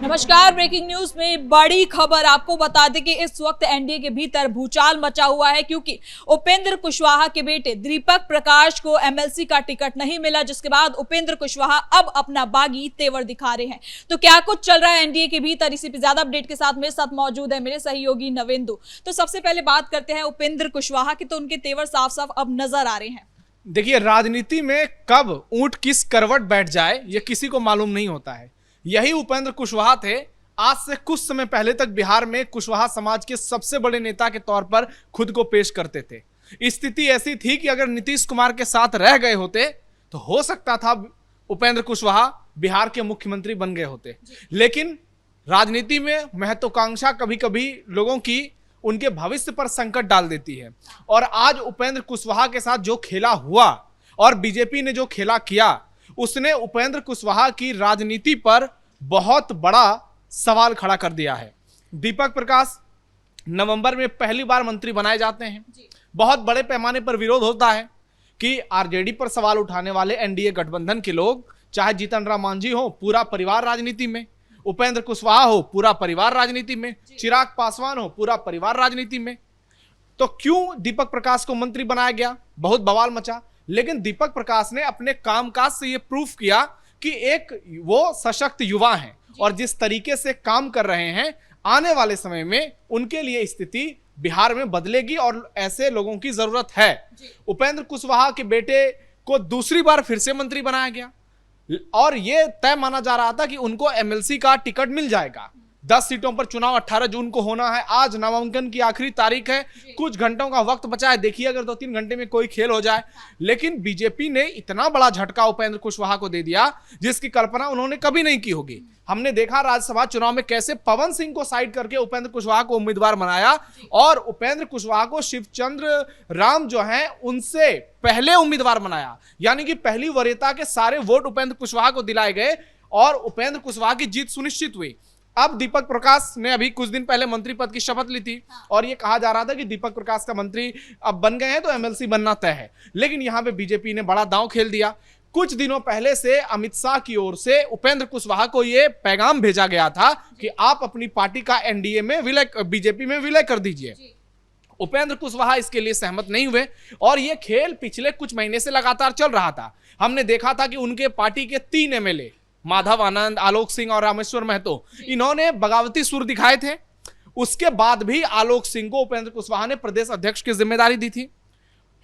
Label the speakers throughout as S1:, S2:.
S1: नमस्कार। Breaking news में बड़ी खबर आपको बता दें कि इस वक्त एनडीए के भीतर भूचाल मचा हुआ है, क्योंकि उपेंद्र कुशवाहा के बेटे दीपक प्रकाश को एमएलसी का टिकट नहीं मिला, जिसके बाद उपेंद्र कुशवाहा अब अपना बागी तेवर दिखा रहे हैं। तो क्या कुछ चल रहा है एनडीए के भीतर, इसी पे ज्यादा अपडेट के साथ मेरे साथ मौजूद है मेरे सहयोगी नवेंदु। तो सबसे पहले बात करते हैं उपेंद्र कुशवाहा की, तो उनके तेवर साफ साफ अब नजर आ रहे हैं।
S2: देखिए, राजनीति में कब ऊंट किस करवट बैठ जाए ये किसी को मालूम नहीं होता है। यही उपेंद्र कुशवाहा थे। आज से कुछ समय पहले तक बिहार में कुशवाहा समाज के सबसे बड़े नेता के तौर पर खुद को पेश करते थे। स्थिति ऐसी थी कि अगर नीतीश कुमार के साथ रह गए होते तो हो सकता था उपेंद्र कुशवाहा बिहार के मुख्यमंत्री बन गए होते। लेकिन राजनीति में महत्वाकांक्षा कभी कभी लोगों की उनके भविष्य पर संकट डाल देती है, और आज उपेंद्र कुशवाहा के साथ जो खेला हुआ और बीजेपी ने जो खेला किया, उसने उपेंद्र कुशवाहा की राजनीति पर बहुत बड़ा सवाल खड़ा कर दिया है। दीपक प्रकाश नवंबर में पहली बार मंत्री बनाए जाते हैं। बहुत बड़े पैमाने पर विरोध होता है कि आरजेडी पर सवाल उठाने वाले एनडीए गठबंधन के लोग, चाहे जीतन राम मांझी हो, पूरा परिवार राजनीति में, उपेंद्र कुशवाहा हो, पूरा परिवार राजनीति में, चिराग पासवान हो, पूरा परिवार राजनीति में, तो क्यों दीपक प्रकाश को मंत्री बनाया गया? बहुत बवाल मचा। लेकिन दीपक प्रकाश ने अपने कामकाज से यह प्रूफ किया कि एक वो सशक्त युवा हैं और जिस तरीके से काम कर रहे हैं, आने वाले समय में उनके लिए स्थिति बिहार में बदलेगी और ऐसे लोगों की जरूरत है। उपेंद्र कुशवाहा के बेटे को दूसरी बार फिर से मंत्री बनाया गया और यह तय माना जा रहा था कि उनको एमएलसी का टिकट मिल जाएगा। 10 सीटों पर चुनाव 18 जून को होना है। आज नामांकन की आखिरी तारीख है, कुछ घंटों का वक्त बचा है। देखिए, अगर 2-3 घंटे में कोई खेल हो जाए। लेकिन बीजेपी ने इतना बड़ा झटका उपेंद्र कुशवाहा को दे दिया जिसकी कल्पना उन्होंने कभी नहीं की होगी। हमने देखा राज्यसभा चुनाव में कैसे पवन सिंह को साइड करके उपेंद्र कुशवाहा को उम्मीदवार बनाया, और उपेंद्र कुशवाहा को शिवचंद्र राम जो हैं उनसे पहले उम्मीदवार बनाया। यानी कि पहली वरीयता के सारे वोट उपेंद्र कुशवाहा को दिलाए गए और उपेंद्र कुशवाहा की जीत सुनिश्चित हुई। अब दीपक प्रकाश ने अभी कुछ दिन पहले मंत्री पद की शपथ ली थी और यह कहा जा रहा था कि दीपक प्रकाश का मंत्री अब बन गए हैं तो एमएलसी बनना तय है। लेकिन यहां पे बीजेपी ने बड़ा दांव खेल दिया। कुछ दिनों पहले से अमित शाह की ओर से उपेंद्र कुशवाहा को यह पैगाम भेजा गया था कि आप अपनी पार्टी का एनडीए में विलय, बीजेपी में विलय कर दीजिए। उपेंद्र कुशवाहा इसके लिए सहमत नहीं हुए और यह खेल पिछले कुछ महीने से लगातार चल रहा था। हमने देखा था कि उनके पार्टी के 3 एमएलए, माधव आनंद, आलोक सिंह और रामेश्वर महतो, इन्होंने बगावती सुर दिखाए थे। उसके बाद भी आलोक सिंह को उपेंद्र कुशवाहा ने प्रदेश अध्यक्ष की जिम्मेदारी दी थी।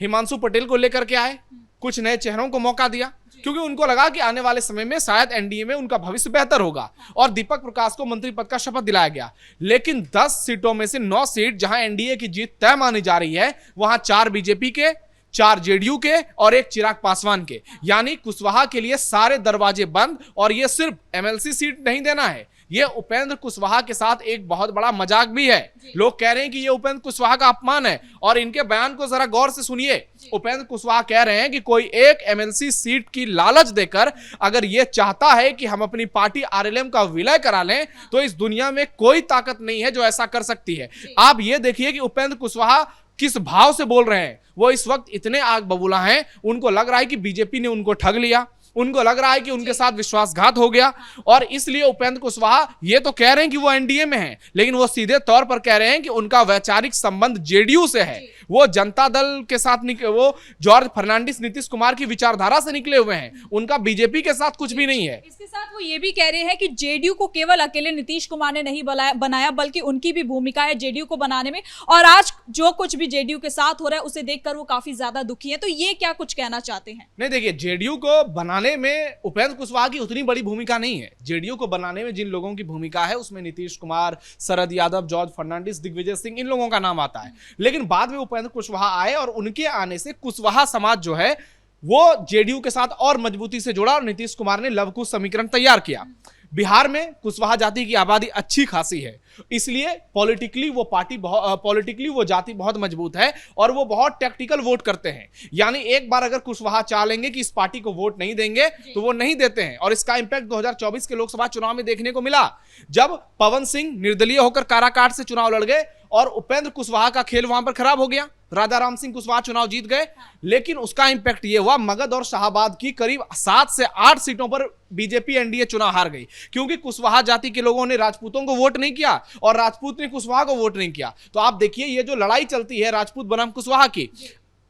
S2: हिमांशु पटेल को लेकर के आए, कुछ नए चेहरों को मौका दिया, क्योंकि उनको लगा कि आने वाले समय में शायद एनडीए में उनका भविष्य बेहतर होगा, और दीपक प्रकाश को मंत्री पद का शपथ दिलाया गया। लेकिन 10 सीटों में से 9 सीट जहां एनडीए की जीत तय मानी जा रही है, वहां 4 बीजेपी के, 4 जेडीयू के और 1 चिराग पासवान के। यानी कुशवाहा के लिए सारे दरवाजे बंद, और यह सिर्फ एमएलसी सीट नहीं देना है, यह उपेंद्र कुशवाहा के साथ एक बहुत बड़ा मजाक भी है। लोग कह रहे हैं कि यह उपेंद्र कुशवाहा का अपमान है, और इनके बयान को जरा गौर से सुनिए। उपेंद्र कुशवाहा कह रहे हैं कि कोई एक एमएलसी सीट की लालच देकर अगर यह चाहता है कि हम अपनी पार्टी आरएलएम का विलय करा लें, तो इस दुनिया में कोई ताकत नहीं है जो ऐसा कर सकती है। आप यह देखिए कि उपेंद्र कुशवाहा किस भाव से बोल रहे हैं। वो इस वक्त इतने आग बबूला हैं, उनको लग रहा है कि बीजेपी ने उनको ठग लिया, उनको लग रहा है कि उनके साथ विश्वासघात हो गया, और इसलिए उपेंद्र कुशवाहा ये तो कह रहे हैं कि वो एनडीए में हैं, लेकिन वो सीधे तौर पर कह रहे हैं कि उनका वैचारिक संबंध जेडीयू से है। वो जनता दल के साथ वो जॉर्ज फर्नांडिस, नीतीश कुमार की विचारधारा से निकले हुए हैं, उनका बीजेपी के साथ कुछ भी नहीं है।
S1: इसके साथ वो ये भी कह रहे हैं कि जेडीयू को केवल अकेले नीतीश कुमार ने नहीं बनाया, बल्कि उनकी भी भूमिका है जेडीयू को बनाने में, और आज जो कुछ भी जेडीयू के साथ हो रहा है उसे देखकर वो काफी ज्यादा दुखी है। तो ये क्या कुछ कहना चाहते हैं?
S2: नहीं, देखिए, जेडीयू को बनाने में उपेंद्र कुशवाहा की उतनी बड़ी भूमिका नहीं है। जेडीयू को बनाने में जिन लोगों की भूमिका है उसमें नीतीश कुमार, शरद यादव, जॉर्ज फर्नांडिस, दिग्विजय सिंह, इन लोगों का नाम आता है। लेकिन बाद में उपेंद्र कुशवाहा आए और उनके आने से कुशवाहा समाज जो है वो जेडीयू के साथ और मजबूती से जुड़ा, और नीतीश कुमार ने लवकुश समीकरण तैयार किया। बिहार में कुशवाहा जाति की आबादी अच्छी खासी है, इसलिए पॉलिटिकली वो जाति बहुत मजबूत है और वो बहुत टैक्टिकल वोट करते हैं। यानी एक बार अगर कुशवाहा चाह लेंगे कि इस पार्टी को वोट नहीं देंगे तो वो नहीं देते हैं, और इसका इंपैक्ट 2024 के लोकसभा चुनाव में देखने को मिला, जब पवन सिंह निर्दलीय होकर काराकाट से चुनाव लड़ गए और उपेंद्र कुशवाहा का खेल वहां पर खराब हो गया। राजा राम सिंह कुशवाहा चुनाव जीत गए, लेकिन उसका इंपैक्ट ये हुआ मगध और शाहाबाद की करीब 7 से 8 सीटों पर बीजेपी एनडीए चुनाव हार गई, क्योंकि कुशवाहा जाति के लोगों ने राजपूतों को वोट नहीं किया और राजपूत ने कुशवाहा को वोट नहीं किया। तो आप देखिए ये जो लड़ाई चलती है राजपूत बनाम कुशवाहा की,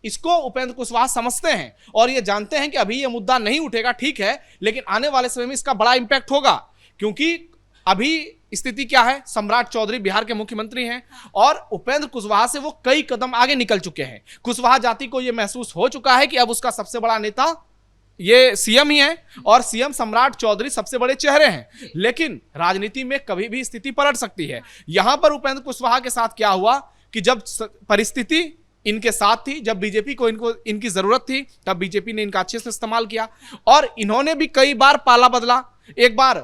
S2: इसको उपेंद्र कुशवाहा समझते हैं और ये जानते हैं कि अभी ये मुद्दा नहीं उठेगा, ठीक है, लेकिन आने वाले समय में इसका बड़ा इंपैक्ट होगा। क्योंकि अभी स्थिति क्या है, सम्राट चौधरी बिहार के मुख्यमंत्री हैं और उपेंद्र कुशवाहा से वो कई कदम आगे निकल चुके हैं। कुशवाहा जाति को यह महसूस हो चुका है कि अब उसका सबसे बड़ा नेता ये सीएम ही है और सीएम सम्राट चौधरी सबसे बड़े चेहरे हैं। लेकिन राजनीति में कभी भी स्थिति पलट सकती है। यहां पर उपेंद्र कुशवाहा के साथ क्या हुआ कि जब परिस्थिति इनके साथ थी, जब बीजेपी को इनकी जरूरत थी, तब बीजेपी ने इनका अच्छे से इस्तेमाल किया और इन्होंने भी कई बार पाला बदला। एक बार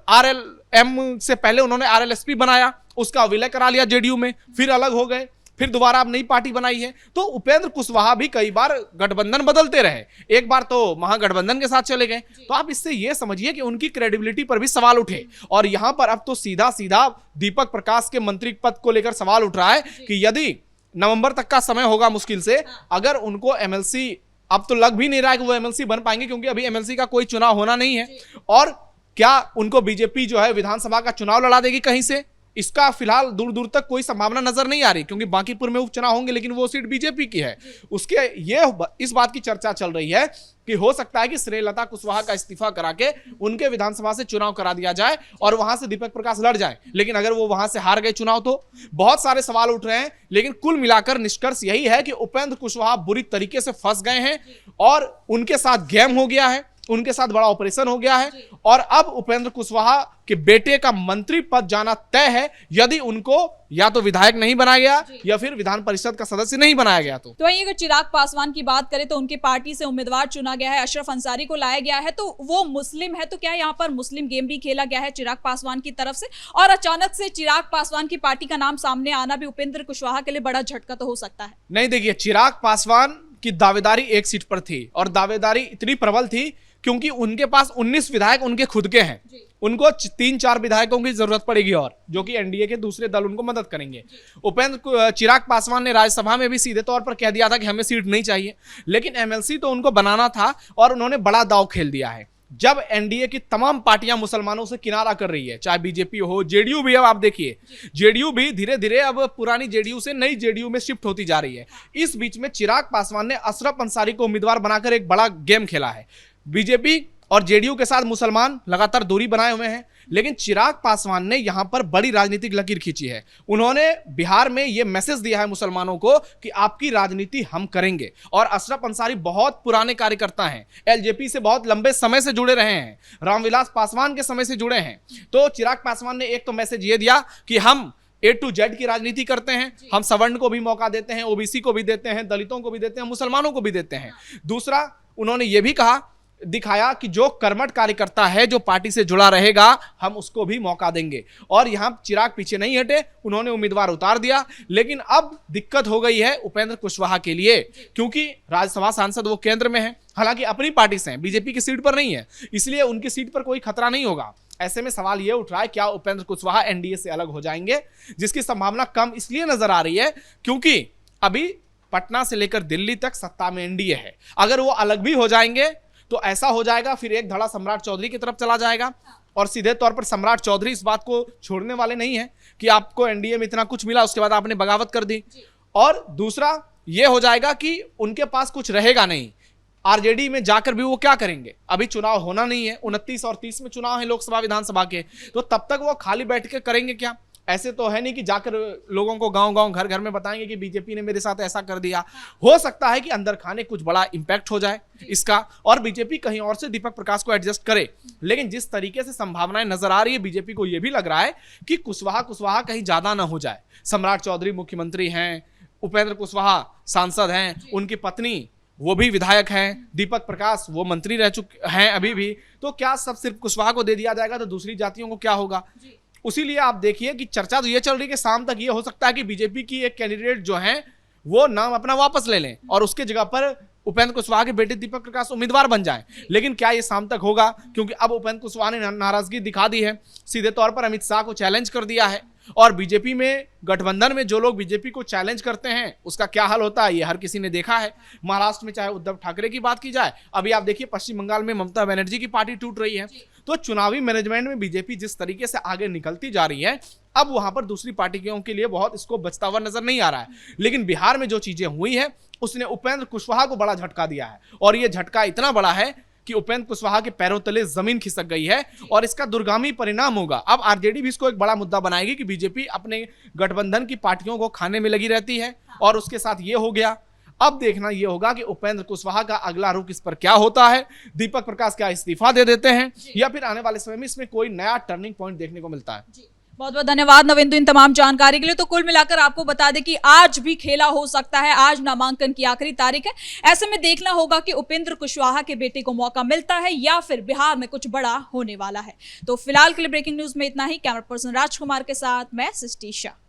S2: आरएलएम से पहले उन्होंने आरएलएसपी बनाया, उसका विलय करा लिया जेडीयू में, फिर अलग हो गए, फिर दोबारा अब नई पार्टी बनाई है। तो उपेंद्र कुशवाहा भी कई बार गठबंधन बदलते रहे, एक बार तो महागठबंधन के साथ चले गए। तो आप इससे यह समझिए कि उनकी क्रेडिबिलिटी पर भी सवाल उठे और यहां पर अब तो सीधा सीधा दीपक प्रकाश के मंत्री पद को लेकर सवाल उठ रहा है कि यदि नवंबर तक का समय होगा मुश्किल से, अगर उनको एमएलसी, अब तो लग भी नहीं रहा है कि वो एमएलसी बन पाएंगे क्योंकि अभी एमएलसी का कोई चुनाव होना नहीं है, और क्या उनको बीजेपी जो है विधानसभा का चुनाव लड़ा देगी कहीं से, इसका फिलहाल दूर दूर तक कोई संभावना नजर नहीं आ रही, क्योंकि बांकीपुर में उपचुनाव होंगे लेकिन वो सीट बीजेपी की है। उसके ये इस बात की चर्चा चल रही है कि हो सकता है कि श्रेयलता कुशवाहा का इस्तीफा करा के उनके विधानसभा से चुनाव करा दिया जाए और वहां से दीपक प्रकाश लड़ जाए। लेकिन अगर वो वहां से हार गए चुनाव तो बहुत सारे सवाल उठ रहे हैं। लेकिन कुल मिलाकर निष्कर्ष यही है कि उपेंद्र कुशवाहा बुरी तरीके से फंस गए हैं और उनके साथ गेम हो गया है, उनके साथ बड़ा ऑपरेशन हो गया है और अब उपेंद्र कुशवाहा के बेटे का मंत्री पद जाना तय है यदि उनको या तो विधायक नहीं बनाया गया या फिर विधान परिषद का सदस्य नहीं बनाया गया। तो
S1: वहीं अगर चिराग पासवान की बात करें तो उनकी पार्टी से उम्मीदवार चुना गया है, अशरफ अंसारी को लाया गया है, तो वो मुस्लिम है, तो क्या यहाँ पर मुस्लिम गेम भी खेला गया है चिराग पासवान की तरफ से? और अचानक से चिराग पासवान की पार्टी का नाम सामने आना भी उपेंद्र कुशवाहा के लिए बड़ा झटका तो हो सकता है।
S2: नहीं, देखिए चिराग पासवान की दावेदारी एक सीट पर थी और दावेदारी इतनी प्रबल थी क्योंकि उनके पास 19 विधायक उनके खुद के हैं, उनको 3-4 विधायकों की जरूरत पड़ेगी और जो कि एनडीए के दूसरे दल उनको मदद करेंगे। चिराग पासवान ने राज्यसभा में भी सीधे तौर पर कह दिया था कि हमें सीट नहीं चाहिए, लेकिन एमएलसी तो उनको बनाना था और उन्होंने बड़ा दांव खेल दिया है। जब एनडीए की तमाम पार्टियां मुसलमानों से किनारा कर रही है, चाहे बीजेपी हो, जेडीयू भी, अब आप देखिए जेडीयू भी धीरे धीरे अब पुरानी जेडीयू से नई जेडीयू में शिफ्ट होती जा रही है। इस बीच में चिराग पासवान ने अशरफ अंसारी को उम्मीदवार बनाकर एक बड़ा गेम खेला है। बीजेपी और जेडीयू के साथ मुसलमान लगातार दूरी बनाए हुए हैं, लेकिन चिराग पासवान ने यहां पर बड़ी राजनीतिक लकीर खींची है। उन्होंने बिहार में यह मैसेज दिया है मुसलमानों को कि आपकी राजनीति हम करेंगे। और अशरफ अंसारी बहुत पुराने कार्यकर्ता हैं, एलजेपी से बहुत लंबे समय से जुड़े रहे हैं, रामविलास पासवान के समय से जुड़े हैं। तो चिराग पासवान ने एक तो मैसेज ये दिया कि हम A to Z की राजनीति करते हैं, हम सवर्ण को भी मौका देते हैं, ओबीसी को भी देते हैं, दलितों को भी देते हैं, मुसलमानों को भी देते हैं। दूसरा, उन्होंने ये भी दिखाया कि जो कर्मठ कार्यकर्ता है, जो पार्टी से जुड़ा रहेगा, हम उसको भी मौका देंगे। और यहां चिराग पीछे नहीं हटे, उन्होंने उम्मीदवार उतार दिया। लेकिन अब दिक्कत हो गई है उपेंद्र कुशवाहा के लिए, क्योंकि राज्यसभा सांसद वो केंद्र में है, हालांकि अपनी पार्टी से हैं, बीजेपी की सीट पर नहीं है, इसलिए उनकी सीट पर कोई खतरा नहीं होगा। ऐसे में सवाल यह उठ रहा है क्या उपेंद्र कुशवाहा एनडीए से अलग हो जाएंगे, जिसकी संभावना कम इसलिए नजर आ रही है क्योंकि अभी पटना से लेकर दिल्ली तक सत्ता में एनडीए है। अगर वो अलग भी हो जाएंगे तो ऐसा हो जाएगा फिर एक धड़ा सम्राट चौधरी की तरफ चला जाएगा और सीधे तौर पर सम्राट चौधरी इस बात को छोड़ने वाले नहीं है कि आपको एनडीए में इतना कुछ मिला, उसके बाद आपने बगावत कर दी। और दूसरा यह हो जाएगा कि उनके पास कुछ रहेगा नहीं, आरजेडी में जाकर भी वो क्या करेंगे, अभी चुनाव होना नहीं है, 29 और 30 में चुनाव है लोकसभा विधानसभा के, तो तब तक वो खाली बैठ के करेंगे क्या? ऐसे तो है नहीं कि जाकर लोगों को गांव-गांव घर-घर में बताएंगे कि बीजेपी ने मेरे साथ ऐसा कर दिया। हो सकता है कि अंदर खाने कुछ बड़ा इंपैक्ट हो जाए इसका और बीजेपी कहीं और से दीपक प्रकाश को एडजस्ट करे। लेकिन जिस तरीके से संभावनाएं नजर आ रही है, बीजेपी को यह भी लग रहा है कि कुशवाहा कहीं ज्यादा ना हो जाए। सम्राट चौधरी मुख्यमंत्री हैं, उपेंद्र कुशवाहा सांसद हैं, उनकी पत्नी वो भी विधायक हैं, दीपक प्रकाश वो मंत्री रह चुके हैं अभी भी, तो क्या सब सिर्फ कुशवाहा को दे दिया जाएगा तो दूसरी जातियों को क्या होगा? उसीलिए आप देखिए कि चर्चा तो ये चल रही है कि शाम तक ये हो सकता है कि बीजेपी की एक कैंडिडेट जो है वो नाम अपना वापस ले लें और उसके जगह पर उपेंद्र कुशवाहा के बेटे दीपक प्रकाश उम्मीदवार बन जाएं। लेकिन क्या ये शाम तक होगा? क्योंकि अब उपेंद्र कुशवाहा ने नाराजगी दिखा दी है, सीधे तौर पर अमित शाह को चैलेंज कर दिया है। और बीजेपी में, गठबंधन में जो लोग बीजेपी को चैलेंज करते हैं उसका क्या हाल होता है ये हर किसी ने देखा है। महाराष्ट्र में चाहे उद्धव ठाकरे की बात की जाए, अभी आप देखिए पश्चिम बंगाल में ममता बनर्जी की पार्टी टूट रही है। तो चुनावी मैनेजमेंट में बीजेपी जिस तरीके से आगे निकलती जा रही है, अब वहां पर दूसरी पार्टियों के लिए बहुत स्कोप बचता हुआ नजर नहीं आ रहा है। लेकिन बिहार में जो चीजें हुई है उसने उपेंद्र कुशवाहा को बड़ा झटका दिया है, और यह झटका इतना बड़ा है कि उपेंद्र कुशवाहा के पैरों तले जमीन खिसक गई है, और इसका दुर्गामी परिणाम होगा। अब आरजेडी भी इसको एक बड़ा मुद्दा बनाएगी कि बीजेपी अपने गठबंधन की पार्टियों को खाने में लगी रहती है, और उसके साथ ये हो गया। अब देखना यह होगा कि उपेंद्र कुशवाहा का अगला रुख इस पर क्या होता है। दीपक प्रकाश क्या इस्तीफा दे देते हैं, या फिर आने वाले समय में इसमें कोई नया टर्निंग पॉइंट देखने को मिलता है।
S1: बहुत बहुत धन्यवाद नवेंदु इन तमाम जानकारी के लिए। तो कुल मिलाकर आपको बता दें कि आज भी खेला हो सकता है, आज नामांकन की आखिरी तारीख है। ऐसे में देखना होगा कि उपेंद्र कुशवाहा के बेटे को मौका मिलता है या फिर बिहार में कुछ बड़ा होने वाला है। तो फिलहाल के लिए ब्रेकिंग न्यूज में इतना ही। कैमरा पर्सन राजकुमार के साथ मैं सृष्टि शाह।